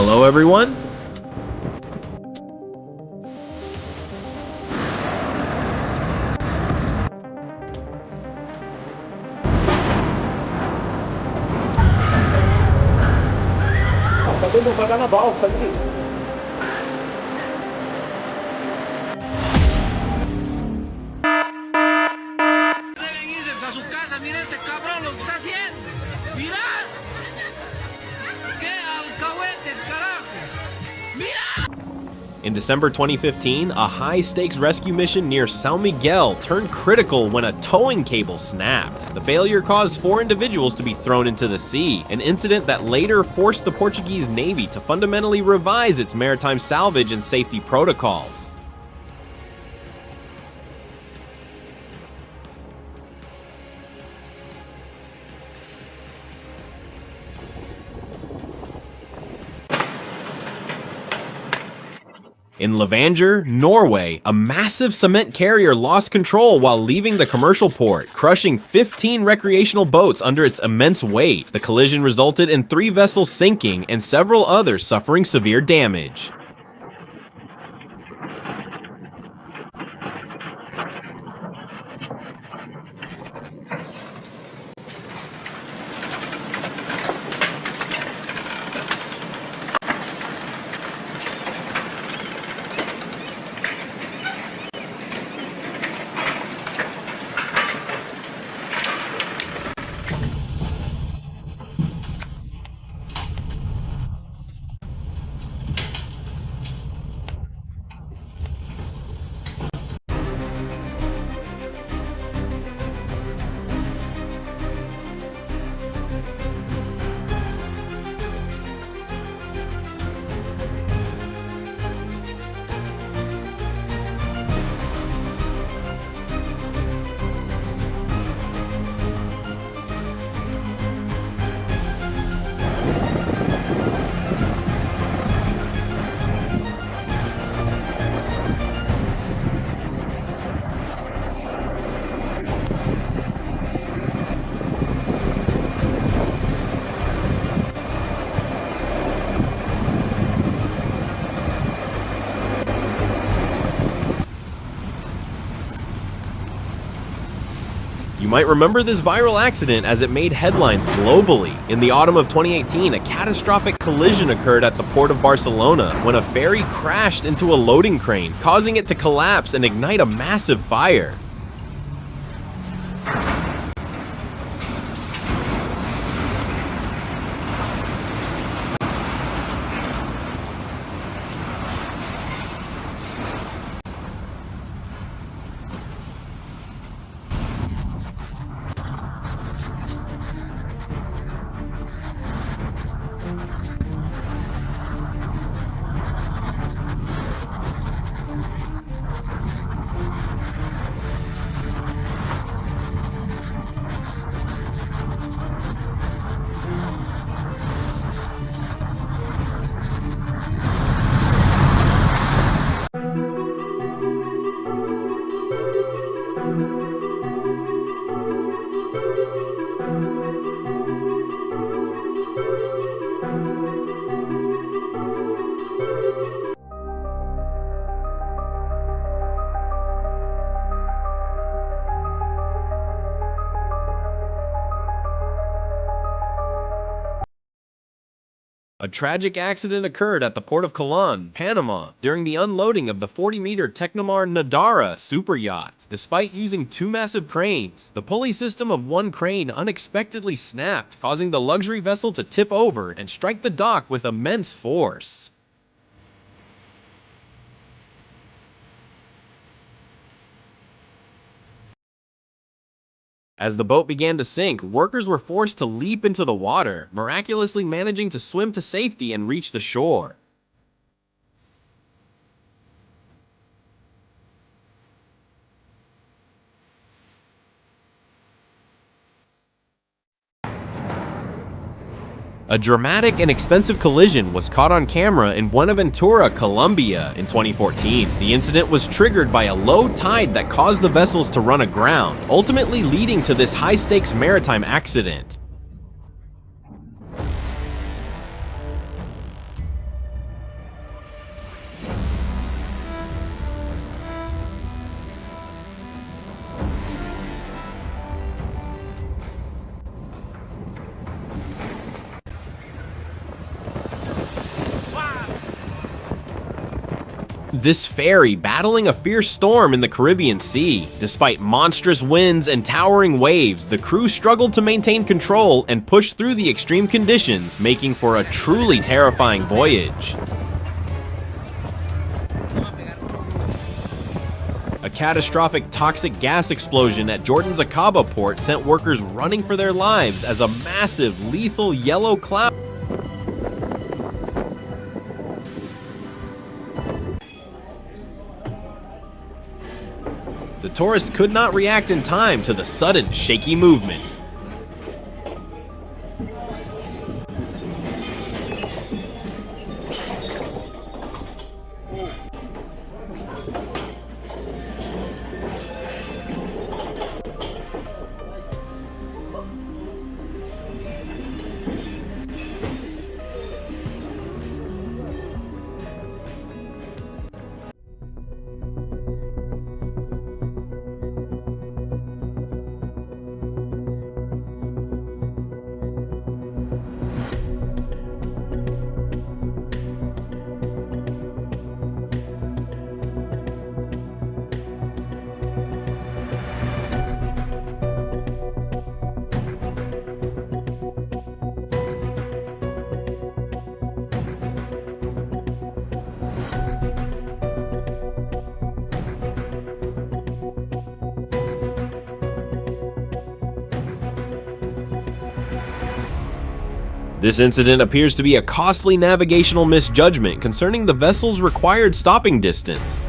Hello everyone. Tá dando vagar na balsa ali. Deben irse a su casa, mira este cabrón lo que está haciendo. Mira. ¡Qué alcahuetes, carajo! Mira. In December 2015, a high-stakes rescue mission near São Miguel turned critical when a towing cable snapped. The failure caused 4 individuals to be thrown into the sea, an incident that later forced the Portuguese Navy to fundamentally revise its maritime salvage and safety protocols. In Levanger, Norway, a massive cement carrier lost control while leaving the commercial port, crushing 15 recreational boats under its immense weight. The collision resulted in 3 vessels sinking and several others suffering severe damage. You might remember this viral accident as it made headlines globally. In the autumn of 2018, a catastrophic collision occurred at the port of Barcelona when a ferry crashed into a loading crane, causing it to collapse and ignite a massive fire. A tragic accident occurred at the port of Colón, Panama, during the unloading of the 40-meter Tecnomar Nadara superyacht. Despite using 2 massive cranes, the pulley system of one crane unexpectedly snapped, causing the luxury vessel to tip over and strike the dock with immense force. As the boat began to sink, workers were forced to leap into the water, miraculously managing to swim to safety and reach the shore. A dramatic and expensive collision was caught on camera in Buenaventura, Colombia in 2014. The incident was triggered by a low tide that caused the vessels to run aground, ultimately leading to this high-stakes maritime accident. This ferry battling a fierce storm in the Caribbean Sea. Despite monstrous winds and towering waves, the crew struggled to maintain control and push through the extreme conditions, making for a truly terrifying voyage. A catastrophic toxic gas explosion at Jordan's Aqaba port sent workers running for their lives as a massive, lethal yellow cloud The tourists could not react in time to the sudden, shaky movement. This incident appears to be a costly navigational misjudgment concerning the vessel's required stopping distance.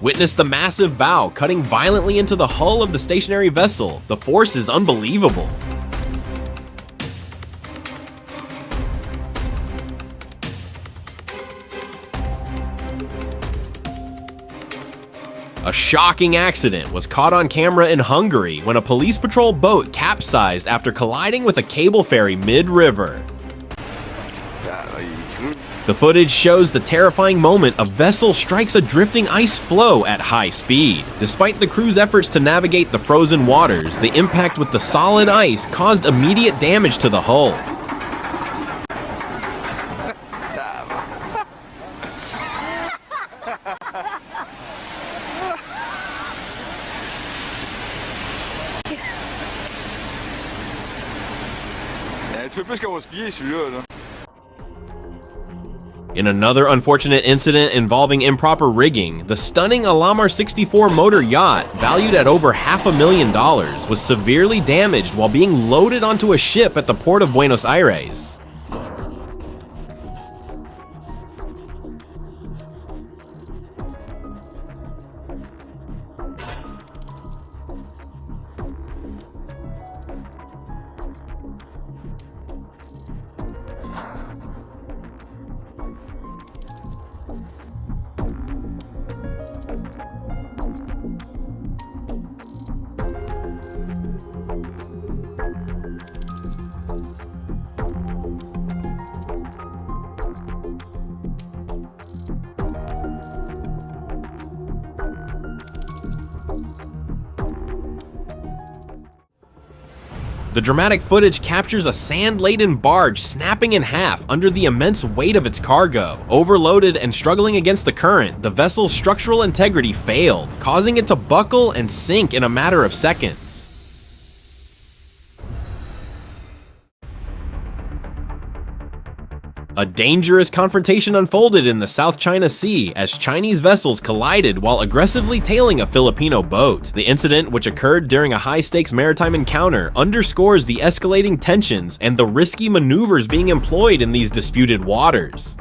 Witness the massive bow cutting violently into the hull of the stationary vessel. The force is unbelievable. A shocking accident was caught on camera in Hungary when a police patrol boat capsized after colliding with a cable ferry mid-river. The footage shows the terrifying moment a vessel strikes a drifting ice floe at high speed. Despite the crew's efforts to navigate the frozen waters, the impact with the solid ice caused immediate damage to the hull. In another unfortunate incident involving improper rigging, the stunning Alamar 64 motor yacht, valued at over $500,000, was severely damaged while being loaded onto a ship at the port of Buenos Aires. The dramatic footage captures a sand-laden barge snapping in half under the immense weight of its cargo. Overloaded and struggling against the current, the vessel's structural integrity failed, causing it to buckle and sink in a matter of seconds. A dangerous confrontation unfolded in the South China Sea as Chinese vessels collided while aggressively tailing a Filipino boat. The incident, which occurred during a high-stakes maritime encounter, underscores the escalating tensions and the risky maneuvers being employed in these disputed waters.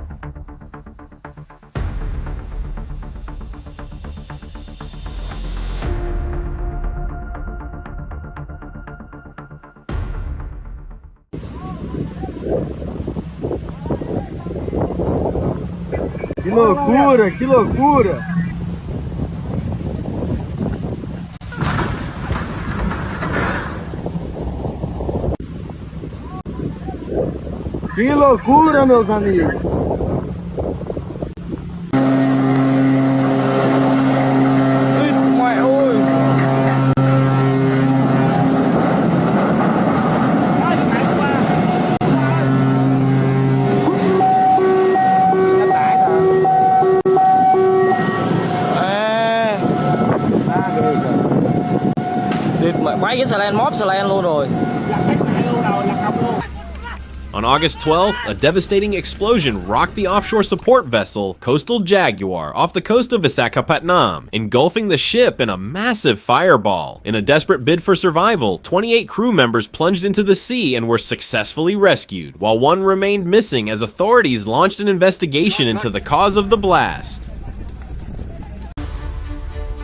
loucura, que loucura! Que loucura, meus amigos! Mẹ ơi! Bay cái xà len, móp xà len luôn rồi. On August 12th, a devastating explosion rocked the offshore support vessel Coastal Jaguar off the coast of Visakhapatnam, engulfing the ship in a massive fireball. In a desperate bid for survival, 28 crew members plunged into the sea and were successfully rescued, while one remained missing as authorities launched an investigation into the cause of the blast.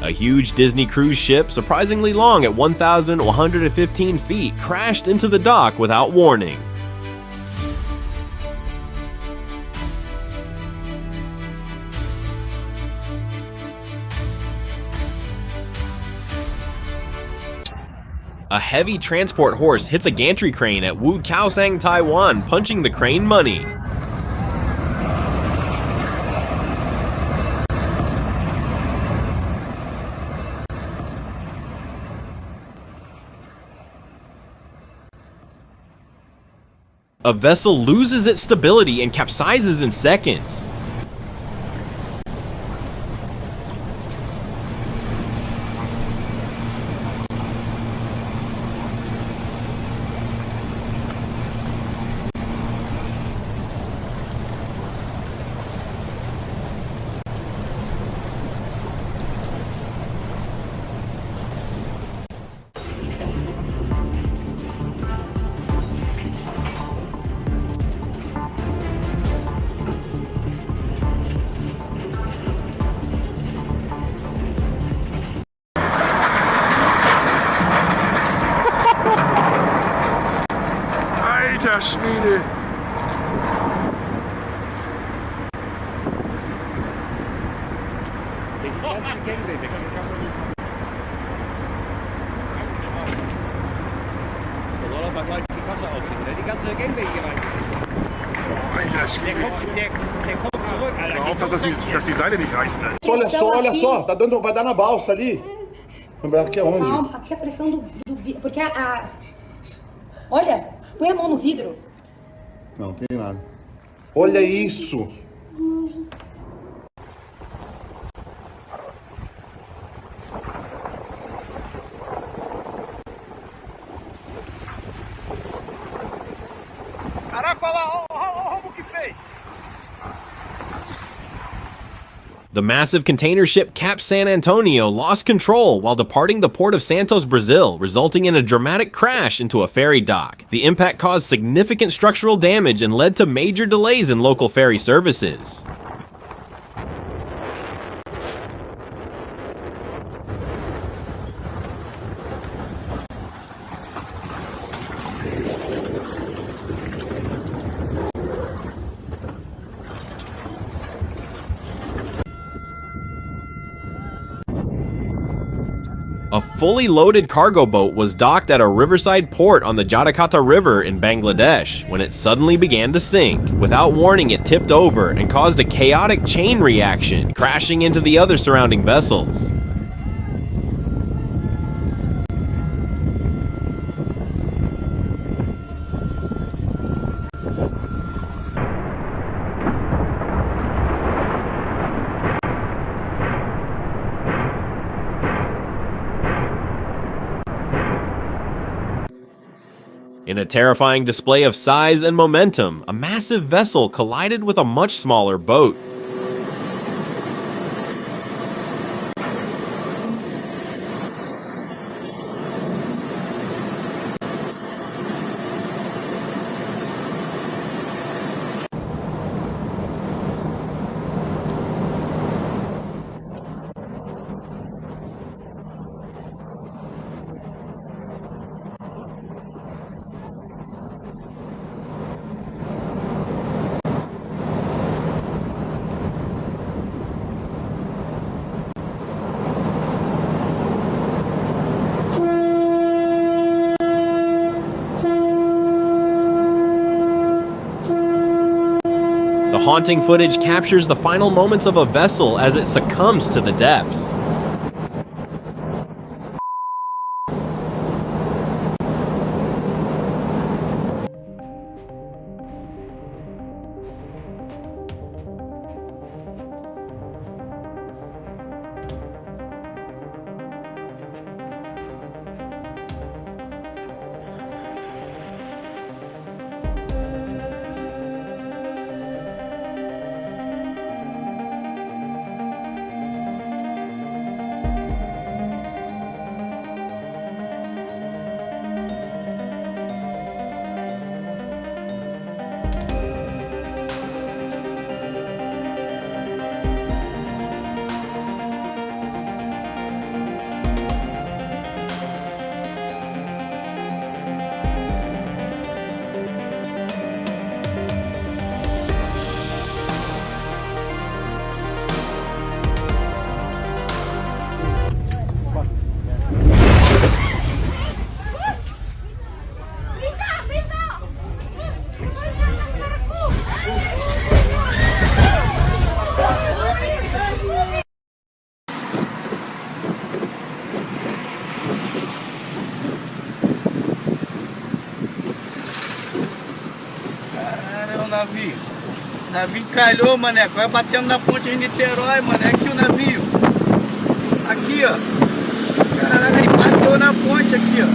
A huge Disney cruise ship, surprisingly long at 1,115 feet, crashed into the dock without warning. A heavy transport horse hits a gantry crane at Wukaosang, Taiwan, punching the crane money. A vessel loses its stability and capsizes in seconds. Alter Schwede! Die ganze Gangway hier rein. Alter Schwede! Der kommt zurück, Alter. Hör auf, dass die Seile nicht reißt. Olha só, tá dando, vai dar na balsa ali. Lembrar que é onde? Calma, aqui é a pressão do vidro. Porque olha, põe a mão no vidro. Não, tem nada. Olha isso. Caraca, olha lá, olha o que fez! The massive container ship Cap San Antonio lost control while departing the port of Santos, Brazil, resulting in a dramatic crash into a ferry dock. The impact caused significant structural damage and led to major delays in local ferry services. A fully loaded cargo boat was docked at a riverside port on the Jadakata River in Bangladesh when it suddenly began to sink. Without warning, it tipped over and caused a chaotic chain reaction, crashing into the other surrounding vessels. In a terrifying display of size and momentum, a massive vessel collided with a much smaller boat. haunting footage captures the final moments of a vessel as it succumbs to the depths. Caralho, é o navio. O navio encalhou, mané. Vai batendo na ponte de Niterói, mané. Aqui o navio. Aqui, ó. Caralho, ele bateu na ponte aqui, ó.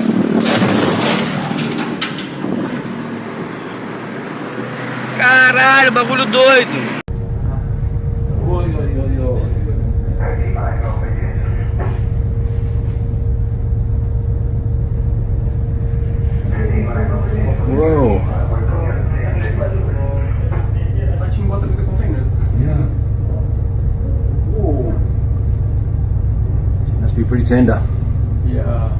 Caralho, bagulho doido. Whoa. Must be pretty tender. Yeah.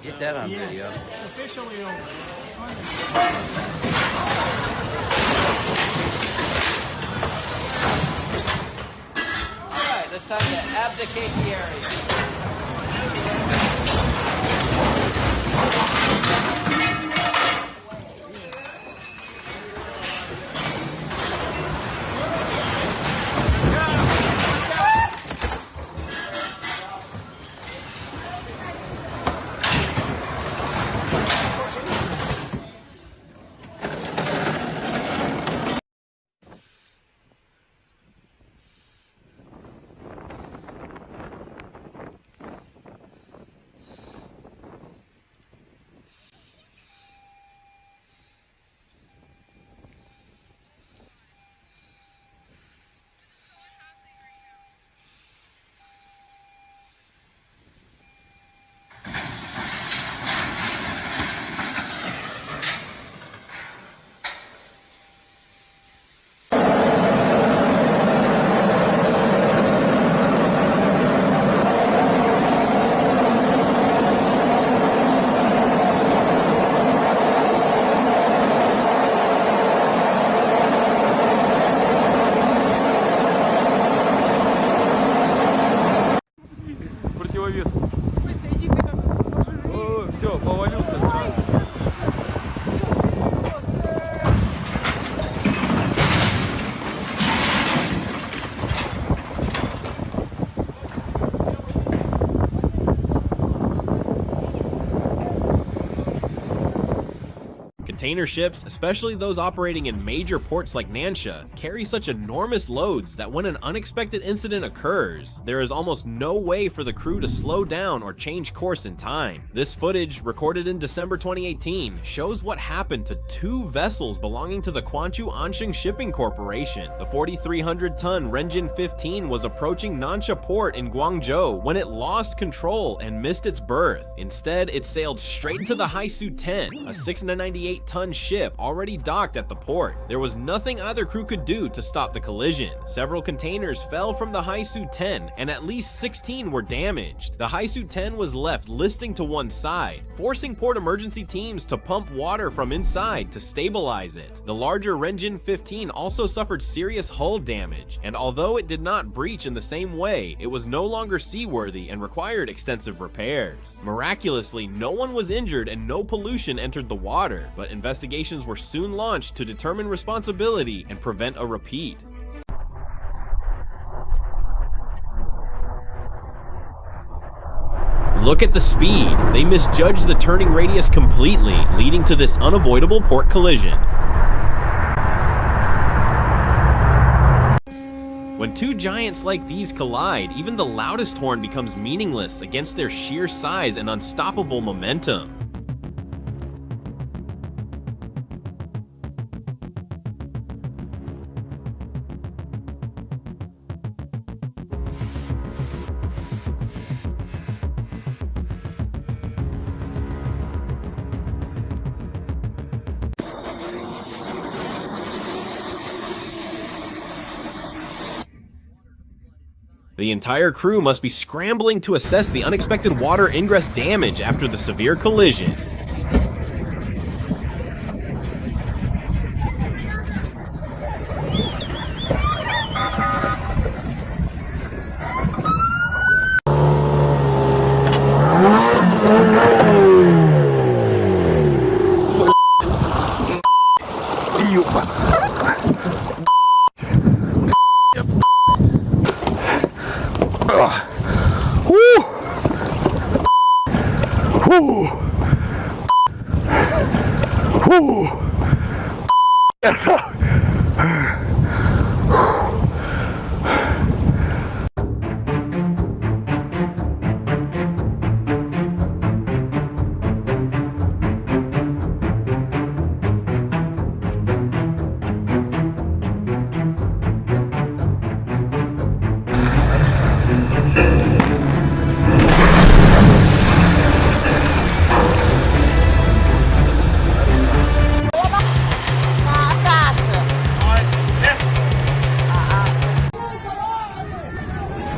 Get that on video. Alright, it's time to abdicate the area. Container ships, especially those operating in major ports like Nansha, carry such enormous loads that when an unexpected incident occurs, there is almost no way for the crew to slow down or change course in time. This footage, recorded in December 2018, shows what happened to two vessels belonging to the Quanchu Anshing Shipping Corporation. The 4,300-ton Renjin 15 was approaching Nansha Port in Guangzhou when it lost control and missed its berth. Instead, it sailed straight into the Haisu 10, a 698-ton ship already docked at the port. There was nothing either crew could do to stop the collision. Several containers fell from the Haisu 10, and at least 16 were damaged. The Haisu 10 was left listing to one side, forcing port emergency teams to pump water from inside to stabilize it. The larger Renjin 15 also suffered serious hull damage, and although it did not breach in the same way, it was no longer seaworthy and required extensive repairs. Miraculously, no one was injured and no pollution entered the water, but investigations were soon launched to determine responsibility and prevent a repeat. Look at the speed. They misjudged the turning radius completely, leading to this unavoidable port collision. When two giants like these collide, even the loudest horn becomes meaningless against their sheer size and unstoppable momentum. The entire crew must be scrambling to assess the unexpected water ingress damage after the severe collision.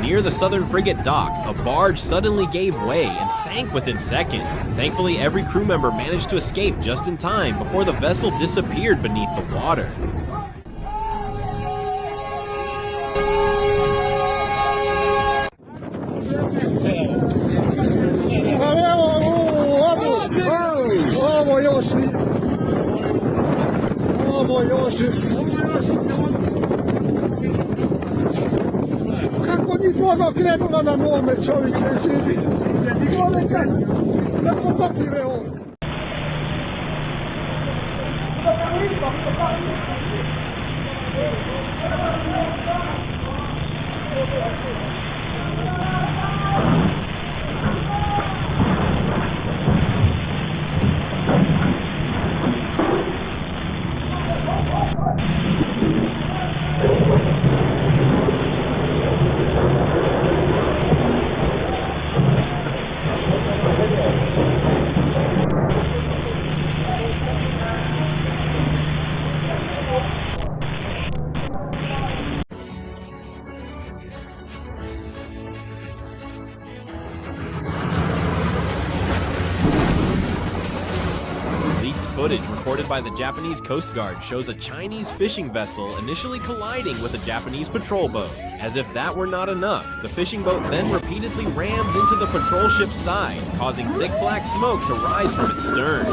Near the southern frigate dock, a barge suddenly gave way and sank within seconds. Thankfully, every crew member managed to escape just in time before the vessel disappeared beneath the water. Kogo krenula na mome, čovječe, sidi. Gole kad, da potopive ovo. Footage recorded by the Japanese Coast Guard shows a Chinese fishing vessel initially colliding with a Japanese patrol boat. As if that were not enough, the fishing boat then repeatedly rams into the patrol ship's side, causing thick black smoke to rise from its stern.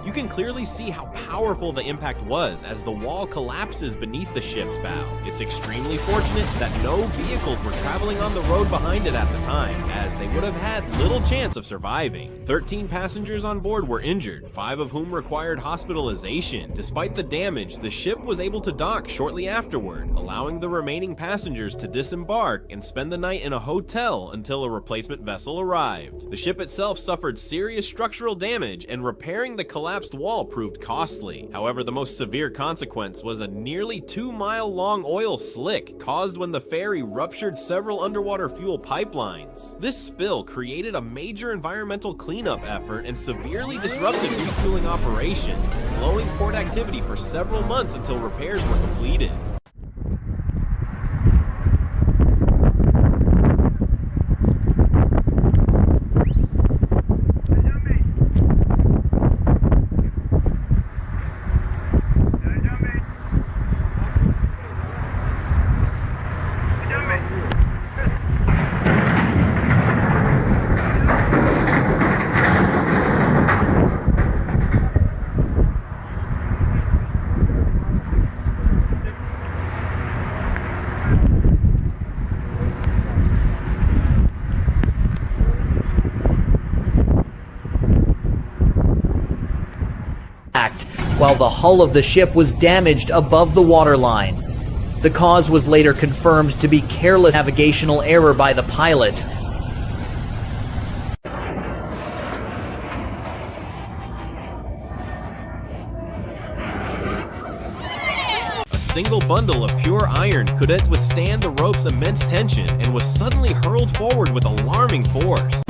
You can clearly see how powerful the impact was as the wall collapses beneath the ship's bow. It's extremely fortunate that no vehicles were traveling on the road behind it at the time, as they would have had little chance of surviving. 13 passengers on board were injured, 5 of whom required hospitalization. Despite the damage, the ship was able to dock shortly afterward, allowing the remaining passengers to disembark and spend the night in a hotel until a replacement vessel arrived. The ship itself suffered serious structural damage, and repairing the collapsed wall proved costly. However, the most severe consequence was a nearly 2-mile-long oil slick caused when the ferry ruptured several underwater fuel pipelines. This spill created a major environmental cleanup effort and severely disrupted refueling operations, slowing port activity for several months until repairs were completed. While the hull of the ship was damaged above the waterline. The cause was later confirmed to be careless navigational error by the pilot. A single bundle of pure iron couldn't withstand the rope's immense tension and was suddenly hurled forward with alarming force.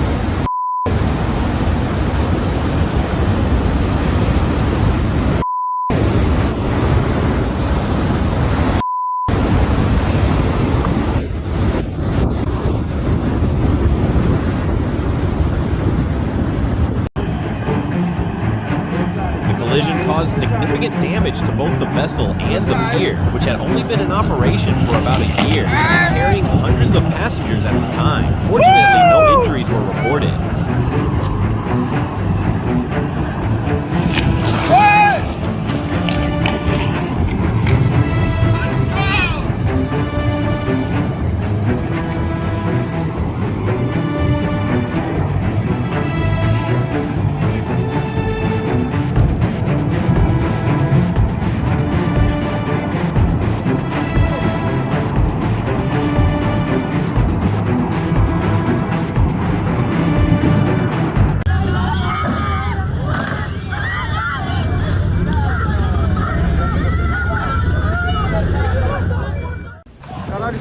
Collision caused significant damage to both the vessel and the pier, which had only been in operation for about a year and was carrying hundreds of passengers at the time. Fortunately, no injuries were reported.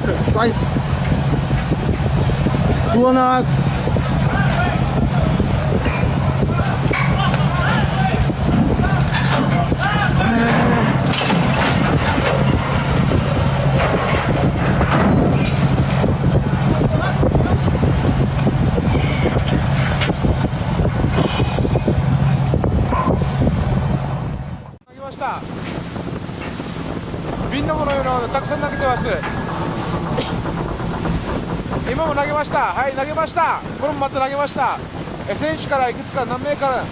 Precise. Buona.瓶のものようなものたくさん投げてます。今も投げました。はい、投げました。これもまた投げました。選手からいくつか何名から、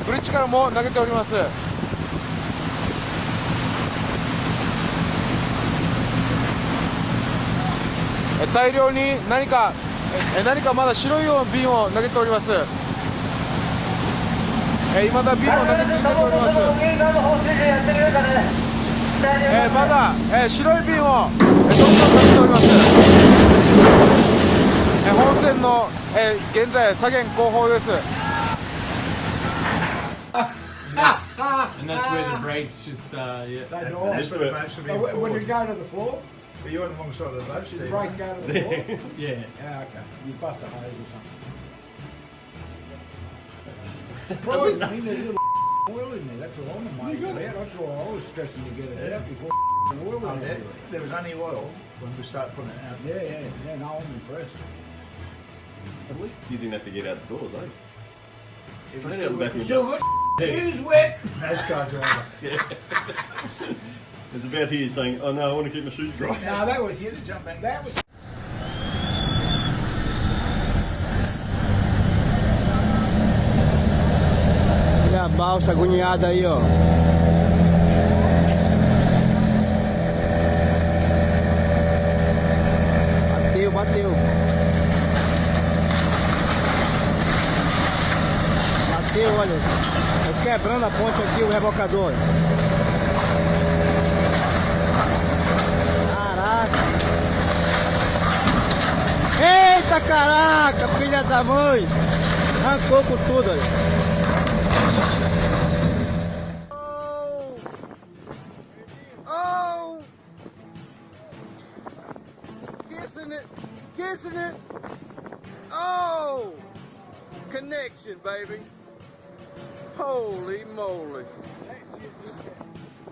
ブリッジからも投げております。大量に何かまだ白いような瓶を投げております。今だ瓶を投げ続けております。まだ、白い瓶を、どんどん投げております。本線の、現在左舷後方です。And that's where the brakes just, yeah. They go off. When you go to the floor, But you're on the wrong side of the boat, should Steve. the brake go to the floor? Yeah. Yeah, okay. You bust a hose or something. Surprisingly, there's a little oil in there. That's all I'm amazed about. That's why I was stressing to get it out before oil went everywhere. There was only oil when we started putting it out. Yeah, no, I'm impressed. At least you didn't have to get out the doors, eh? Straight out the back of Still got shoes wet. NASCAR driver. Yeah. It's about here saying, oh no, I want to keep my shoes dry. No, that was you to jump in. That was. a balsa agoniada aí, ó. Bateu, bateu. Bateu, olha. Tô quebrando a ponte aqui, o rebocador. Caraca. Eita caraca, filha da mãe. Arrancou com tudo, olha. Oh! Kissing it. Oh! Connection, baby. Holy moly.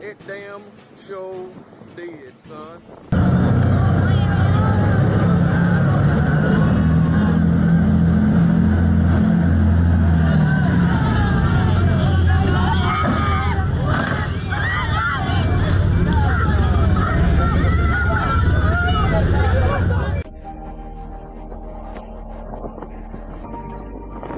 It damn sure did, son.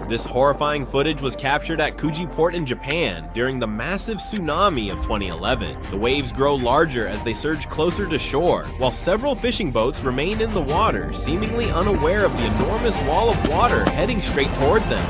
This horrifying footage was captured at Kuji Port in Japan during the massive tsunami of 2011. The waves grow larger as they surge closer to shore, while several fishing boats remain in the water, seemingly unaware of the enormous wall of water heading straight toward them.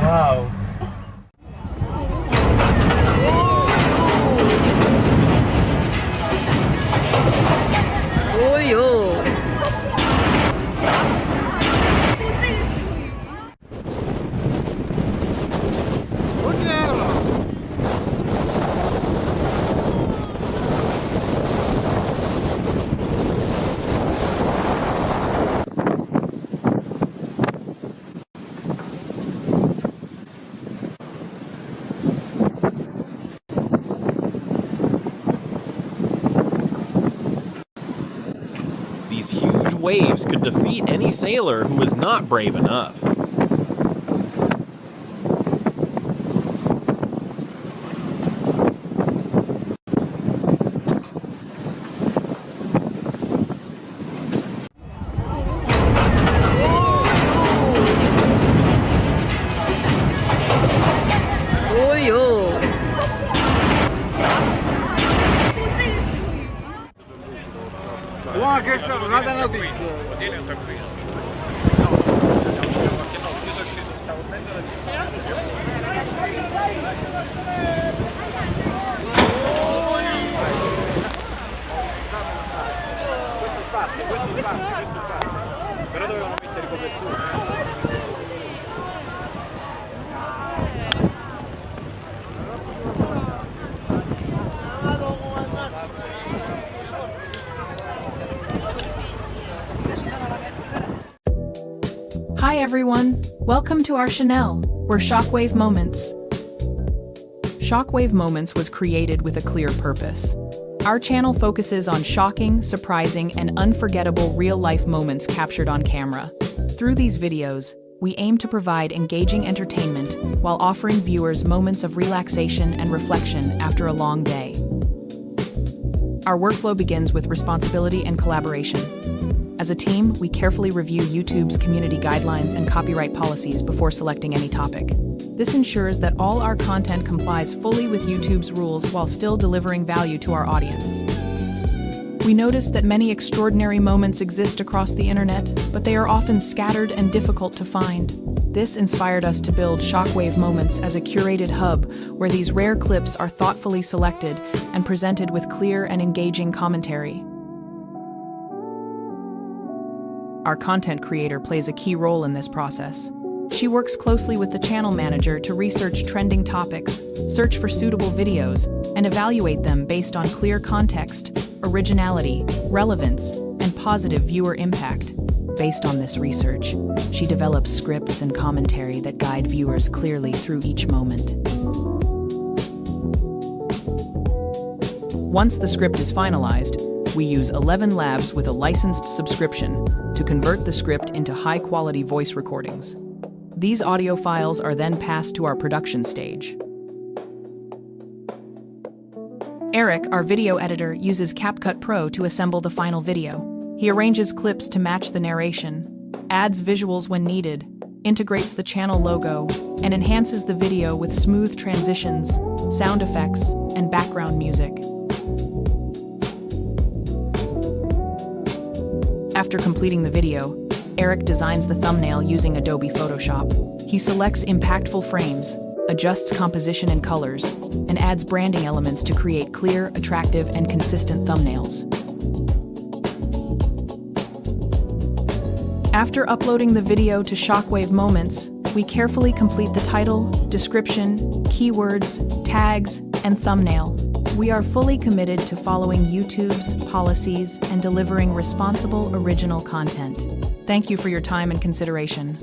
Wow. These huge waves could defeat any sailor who was not brave enough. Nada notizia. Però dovevano mettere copertura. Hi everyone, welcome to our channel. We're Shockwave Moments. Shockwave Moments was created with a clear purpose. Our channel focuses on shocking, surprising, and unforgettable real-life moments captured on camera. Through these videos, we aim to provide engaging entertainment while offering viewers moments of relaxation and reflection after a long day. Our workflow begins with responsibility and collaboration. As a team, we carefully review YouTube's community guidelines and copyright policies before selecting any topic. This ensures that all our content complies fully with YouTube's rules while still delivering value to our audience. We notice that many extraordinary moments exist across the internet, but they are often scattered and difficult to find. This inspired us to build Shockwave Moments as a curated hub where these rare clips are thoughtfully selected and presented with clear and engaging commentary. Our content creator plays a key role in this process. She works closely with the channel manager to research trending topics, search for suitable videos, and evaluate them based on clear context, originality, relevance, and positive viewer impact. Based on this research, she develops scripts and commentary that guide viewers clearly through each moment. Once the script is finalized, we use 11 labs with a licensed subscription to convert the script into high-quality voice recordings. These audio files are then passed to our production stage. Eric, our video editor, uses CapCut Pro to assemble the final video. He arranges clips to match the narration, adds visuals when needed, integrates the channel logo, and enhances the video with smooth transitions, sound effects, and background music. After completing the video, Eric designs the thumbnail using Adobe Photoshop. He selects impactful frames, adjusts composition and colors, and adds branding elements to create clear, attractive, and consistent thumbnails. After uploading the video to Shockwave Moments, we carefully complete the title, description, keywords, tags, and thumbnail. We are fully committed to following YouTube's policies and delivering responsible, original content. Thank you for your time and consideration.